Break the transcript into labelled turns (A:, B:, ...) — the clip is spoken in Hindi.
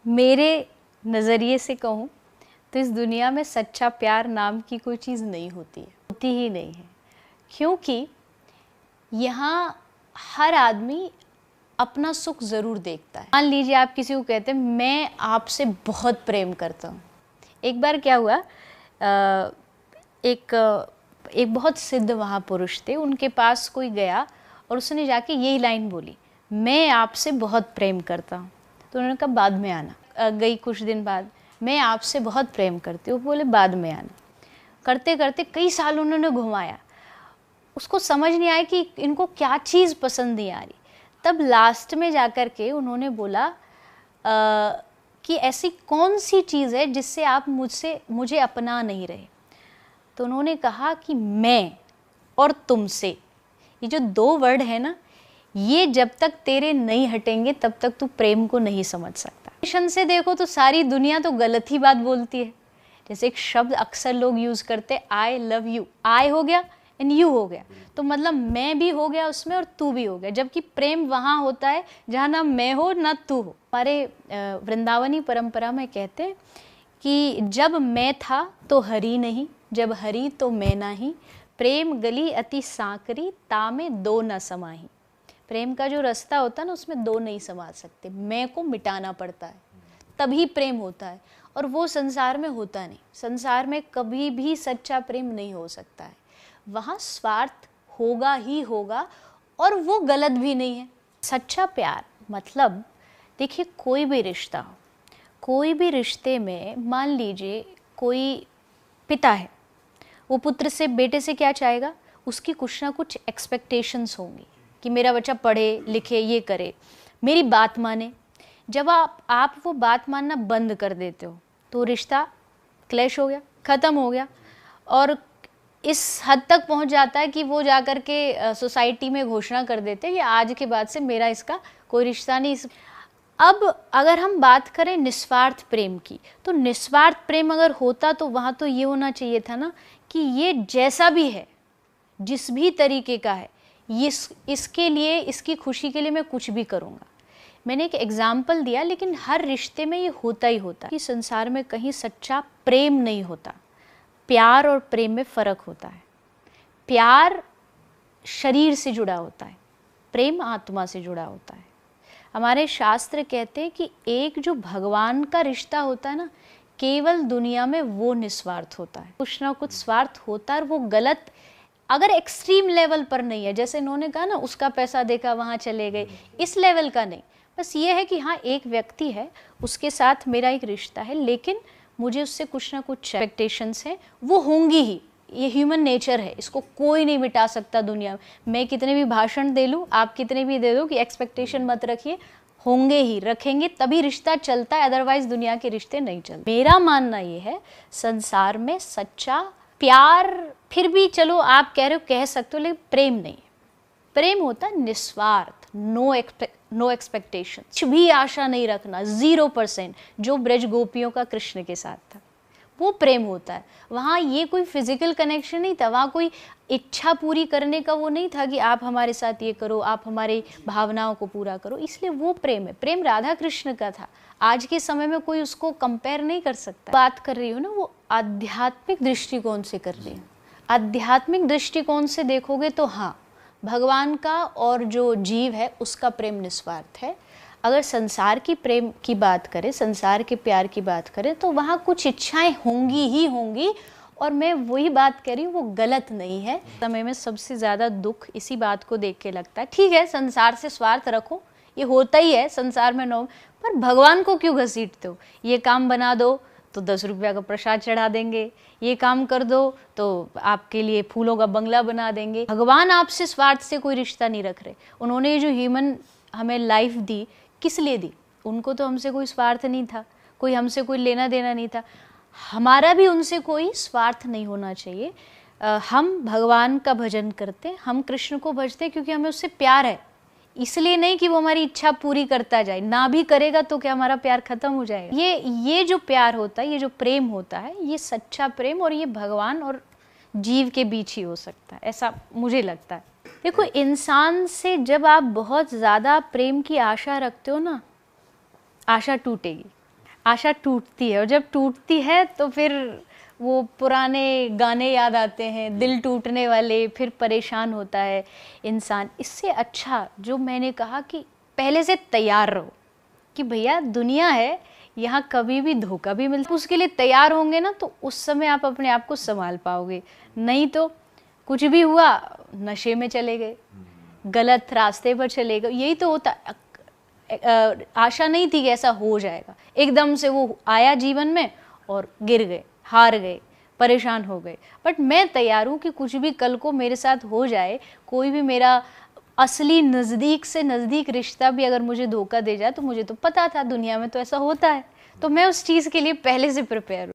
A: मेरे नज़रिए से कहूँ तो इस दुनिया में सच्चा प्यार नाम की कोई चीज़ नहीं होती है, होती ही नहीं है, क्योंकि यहाँ हर आदमी अपना सुख ज़रूर देखता है। मान लीजिए आप किसी को कहते हैं मैं आपसे बहुत प्रेम करता हूँ। एक बार क्या हुआ, एक बहुत सिद्ध महापुरुष थे, उनके पास कोई गया और उसने जाके यही लाइन बोली, मैं आपसे बहुत प्रेम करता हूँ। तो उन्होंने कहा बाद में आना। गई कुछ दिन बाद, मैं आपसे बहुत प्रेम करती हूँ, बोले बाद में आना। करते करते कई साल उन्होंने घुमाया, उसको समझ नहीं आया कि इनको क्या चीज़ पसंद नहीं आ रही। तब लास्ट में जाकर के उन्होंने बोला कि ऐसी कौन सी चीज़ है जिससे आप मुझे अपना नहीं रहे। तो उन्होंने कहा कि मैं और तुमसे, ये जो दो वर्ड है ना, ये जब तक तेरे नहीं हटेंगे तब तक तू प्रेम को नहीं समझ सकता। मिशन से देखो तो सारी दुनिया तो गलत ही बात बोलती है। जैसे एक शब्द अक्सर लोग यूज़ करते, आई लव यू, आई हो गया एंड यू हो गया, तो मतलब मैं भी हो गया उसमें और तू भी हो गया, जबकि प्रेम वहाँ होता है जहाँ ना मैं हो ना तू हो। हमारे वृंदावनी परंपरा में कहते हैं कि जब मैं था तो हरि नहीं, जब हरि तो मैं नाही, प्रेम गली अति सांकरी, तामे दो न समाही। प्रेम का जो रास्ता होता है ना, उसमें दो नहीं समा सकते, मैं को मिटाना पड़ता है तभी प्रेम होता है, और वो संसार में होता नहीं। संसार में कभी भी सच्चा प्रेम नहीं हो सकता है, वहाँ स्वार्थ होगा ही होगा, और वो गलत भी नहीं है। सच्चा प्यार मतलब, देखिए कोई भी रिश्ता हो, कोई भी रिश्ते में मान लीजिए कोई पिता है, वो पुत्र से, बेटे से क्या चाहेगा, उसकी कुछ ना कुछ एक्सपेक्टेशंस होंगी कि मेरा बच्चा पढ़े लिखे, ये करे, मेरी बात माने। जब आप वो बात मानना बंद कर देते हो तो रिश्ता क्लैश हो गया, ख़त्म हो गया, और इस हद तक पहुंच जाता है कि वो जाकर के सोसाइटी में घोषणा कर देते हैं कि आज के बाद से मेरा इसका कोई रिश्ता नहीं। अब अगर हम बात करें निस्वार्थ प्रेम की, तो निस्वार्थ प्रेम अगर होता तो वहाँ तो ये होना चाहिए था ना कि ये जैसा भी है, जिस भी तरीके का है, इसके लिए, इसकी खुशी के लिए मैं कुछ भी करूँगा। मैंने एक एग्जाम्पल दिया, लेकिन हर रिश्ते में ये होता ही होता है कि संसार में कहीं सच्चा प्रेम नहीं होता। प्यार और प्रेम में फ़र्क होता है। प्यार शरीर से जुड़ा होता है, प्रेम आत्मा से जुड़ा होता है। हमारे शास्त्र कहते हैं कि एक जो भगवान का रिश्ता होता है ना, केवल दुनिया में वो निस्वार्थ होता है। कुछ ना कुछ स्वार्थ होता है, और वो गलत, अगर एक्सट्रीम लेवल पर नहीं है, जैसे इन्होंने कहा ना उसका पैसा देखा वहाँ चले गए, इस लेवल का नहीं। बस ये है कि हाँ एक व्यक्ति है, उसके साथ मेरा एक रिश्ता है, लेकिन मुझे उससे कुछ ना कुछ एक्सपेक्टेशंस हैं, वो होंगी ही। ये ह्यूमन नेचर है, इसको कोई नहीं मिटा सकता दुनिया में। मैं कितने भी भाषण दे लूँ, आप कितने भी दे दो कि एक्सपेक्टेशन मत रखिए, होंगे ही, रखेंगे तभी रिश्ता चलता है, अदरवाइज दुनिया के रिश्ते नहीं चलते। मेरा मानना ये है, संसार में सच्चा प्यार, फिर भी चलो आप कह रहे हो, कह सकते हो, लेकिन प्रेम नहीं। प्रेम होता है निस्वार्थ, नो एक्सपेक्टेशन, कुछ भी आशा नहीं रखना, 0%, जो ब्रज गोपियों का कृष्ण के साथ था, वो प्रेम होता है। वहाँ ये कोई फिजिकल कनेक्शन नहीं था, वहाँ कोई इच्छा पूरी करने का वो नहीं था कि आप हमारे साथ ये करो, आप हमारी भावनाओं को पूरा करो, इसलिए वो प्रेम है। प्रेम राधा कृष्ण का था, आज के समय में कोई उसको कंपेयर नहीं कर सकता। बात कर रही हूँ ना, वो आध्यात्मिक दृष्टिकोण से कर रही हूँ। आध्यात्मिक दृष्टिकोण से देखोगे तो हाँ, भगवान का और जो जीव है उसका प्रेम निस्वार्थ है। अगर संसार की प्रेम की बात करें, संसार के प्यार की बात करें, तो वहाँ कुछ इच्छाएं होंगी ही होंगी, और मैं वही बात कह रही हूँ, वो गलत नहीं है। समय में सबसे ज़्यादा दुख इसी बात को देख के लगता है, ठीक है संसार से स्वार्थ रखो, ये होता ही है संसार में, नो, पर भगवान को क्यों घसीटते हो? ये काम बना दो तो 10 रुपया का प्रसाद चढ़ा देंगे, ये काम कर दो तो आपके लिए फूलों का बंगला बना देंगे। भगवान आपसे स्वार्थ से कोई रिश्ता नहीं रख रहे। उन्होंने ये जो ह्यूमन हमें लाइफ दी, किस लिए दी? उनको तो हमसे कोई स्वार्थ नहीं था, कोई हमसे कोई लेना देना नहीं था। हमारा भी उनसे कोई स्वार्थ नहीं होना चाहिए। हम भगवान का भजन करते हैं, हम कृष्ण को भजते हैं क्योंकि हमें उससे प्यार है, इसलिए नहीं कि वो हमारी इच्छा पूरी करता जाए। ना भी करेगा तो क्या हमारा प्यार खत्म हो जाएगा? ये जो प्यार होता है, ये जो प्रेम होता है, ये सच्चा प्रेम, और ये भगवान और जीव के बीच ही हो सकता है, ऐसा मुझे लगता है। देखो, इंसान से जब आप बहुत ज़्यादा प्रेम की आशा रखते हो ना, आशा टूटेगी। आशा टूटती है, और जब टूटती है तो फिर वो पुराने गाने याद आते हैं, दिल टूटने वाले, फिर परेशान होता है इंसान। इससे अच्छा जो मैंने कहा कि पहले से तैयार रहो कि भैया दुनिया है, यहाँ कभी भी धोखा भी मिलता है। उसके लिए तैयार होंगे ना तो उस समय आप अपने आप को संभाल पाओगे, नहीं तो कुछ भी हुआ नशे में चले गए, गलत रास्ते पर चले गए। यही तो होता। आशा नहीं थी कि ऐसा हो जाएगा, एकदम से वो आया जीवन में और गिर गए, हार गए, परेशान हो गए। बट मैं तैयार हूँ कि कुछ भी कल को मेरे साथ हो जाए, कोई भी मेरा असली नज़दीक से नज़दीक रिश्ता भी अगर मुझे धोखा दे जाए, तो मुझे तो पता था दुनिया में तो ऐसा होता है, तो मैं उस चीज़ के लिए पहले से प्रिपेयर हूँ।